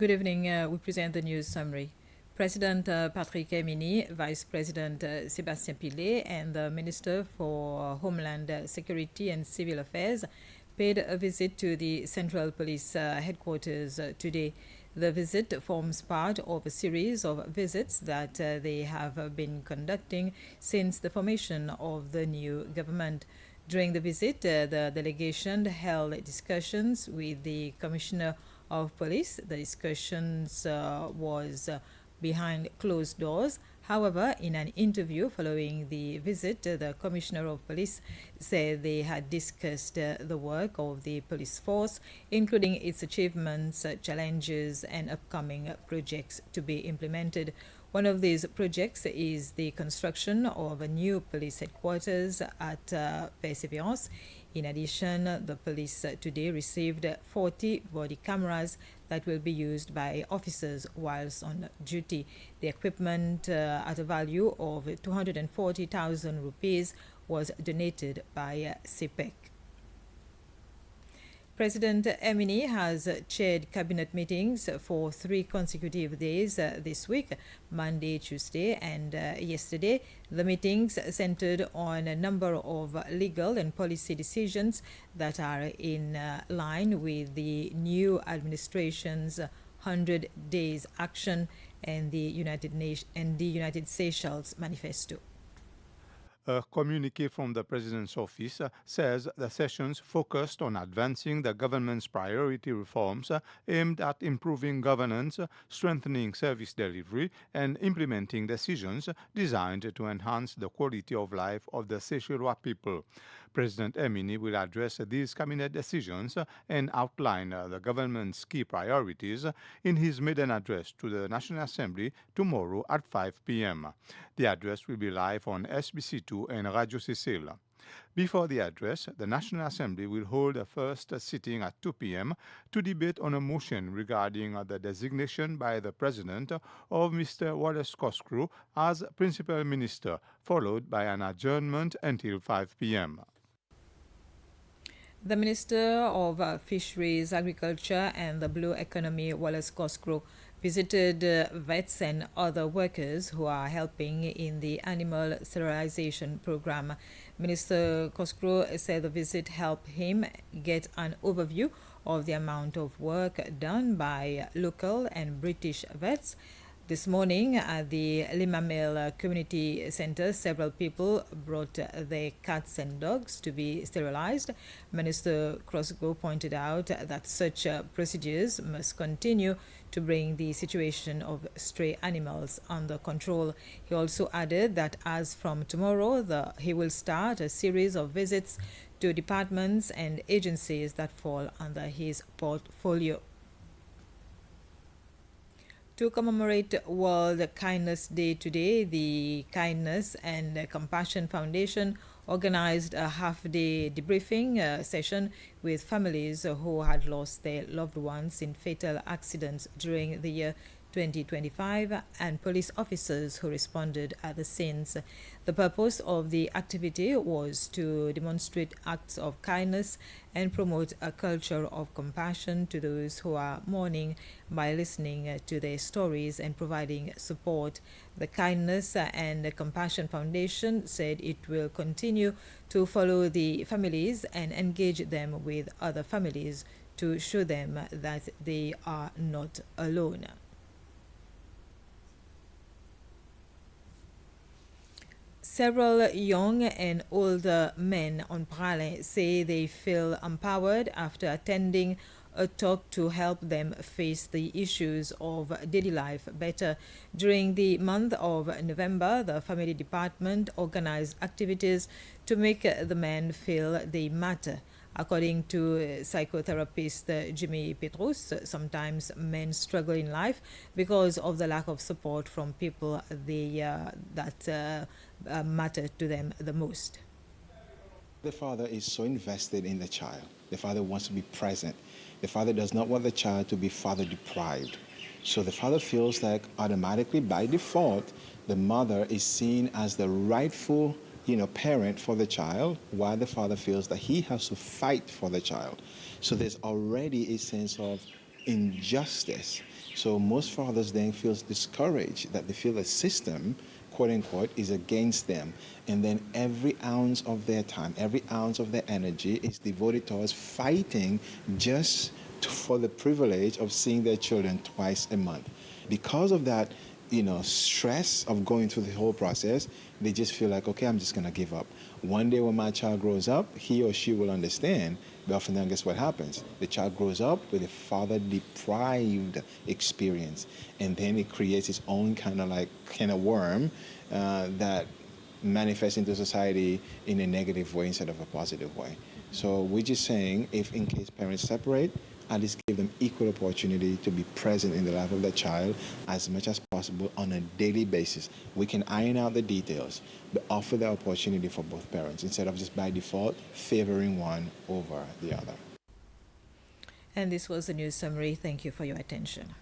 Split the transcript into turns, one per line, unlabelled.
Good evening. We present the news summary. President Patrick Emini, Vice President Sébastien Pillet, and the Minister for Homeland Security and Civil Affairs paid a visit to the Central Police headquarters today. The visit forms part of a series of visits that they have been conducting since the formation of the new government. During the visit, the delegation held discussions with the Commissioner of Police. The discussions was behind closed doors. However, in an interview following the visit, the Commissioner of Police said they had discussed the work of the police force, including its achievements, challenges, and upcoming projects to be implemented. One of these projects is the construction of a new police headquarters at Perseverance. In addition, the police today received 40 body cameras that will be used by officers whilst on duty. The equipment at a value of 240,000 rupees was donated by CPEC. President Emini has chaired cabinet meetings for 3 consecutive days this week, Monday, Tuesday, and yesterday. The meetings centered on a number of legal and policy decisions that are in line with the new administration's 100 days action and the United Seychelles Manifesto.
A communique from the President's office says the sessions focused on advancing the government's priority reforms aimed at improving governance, strengthening service delivery, and implementing decisions designed to enhance the quality of life of the Seychellois people. President Emini will address these cabinet decisions and outline the government's key priorities in his maiden address to the National Assembly tomorrow at 5 p.m. The address will be live on SBC2 and Radio Sicile. Before the address, the National Assembly will hold a first sitting at 2 p.m. to debate on a motion regarding the designation by the President of Mr. Wallace Cosgrove as Principal Minister, followed by an adjournment until 5 p.m.
The Minister of Fisheries, Agriculture and the Blue Economy, Wallace Cosgrove, visited vets and other workers who are helping in the animal sterilization program. Minister Cosgrove said the visit helped him get an overview of the amount of work done by local and British vets. This morning at the Limamel Community Center, several people brought their cats and dogs to be sterilized. Minister Cosgrove pointed out that such procedures must continue to bring the situation of stray animals under control. He also added that as from tomorrow, he will start a series of visits to departments and agencies that fall under his portfolio. To commemorate World Kindness Day today, the Kindness and Compassion Foundation organized a half-day debriefing session with families who had lost their loved ones in fatal accidents during the year 2025 and police officers who responded at the scenes. The purpose of the activity was to demonstrate acts of kindness and promote a culture of compassion to those who are mourning by listening to their stories and providing support. The Kindness and Compassion Foundation said it will continue to follow the families and engage them with other families to show them that they are not alone. Several young and older men on Pralin say they feel empowered after attending a talk to help them face the issues of daily life better. During the month of November, the Family Department organized activities to make the men feel they matter. According to psychotherapist Jimmy Petrus, sometimes men struggle in life because of the lack of support from people that matter to them the most.
The father is so invested in the child. The father wants to be present. The father does not want the child to be father deprived. So the father feels like automatically by default, the mother is seen as the rightful parent for the child, while the father feels that he has to fight for the child. So there's already a sense of injustice. So most fathers then feel discouraged, that they feel the system, quote unquote, is against them. And then every ounce of their time, every ounce of their energy is devoted towards fighting just for the privilege of seeing their children twice a month. Because of that, stress of going through the whole process, they just feel like, okay, I'm just going to give up. One day when my child grows up, he or she will understand. But often then, guess what happens? The child grows up with a father deprived experience. And then it creates its own kind of worm that manifests into society in a negative way instead of a positive way. So we're just saying, if in case parents separate, at least give them equal opportunity to be present in the life of their child as much as possible on a daily basis. We can iron out the details, but offer the opportunity for both parents instead of just by default favoring one over the other.
And this was the news summary. Thank you for your attention.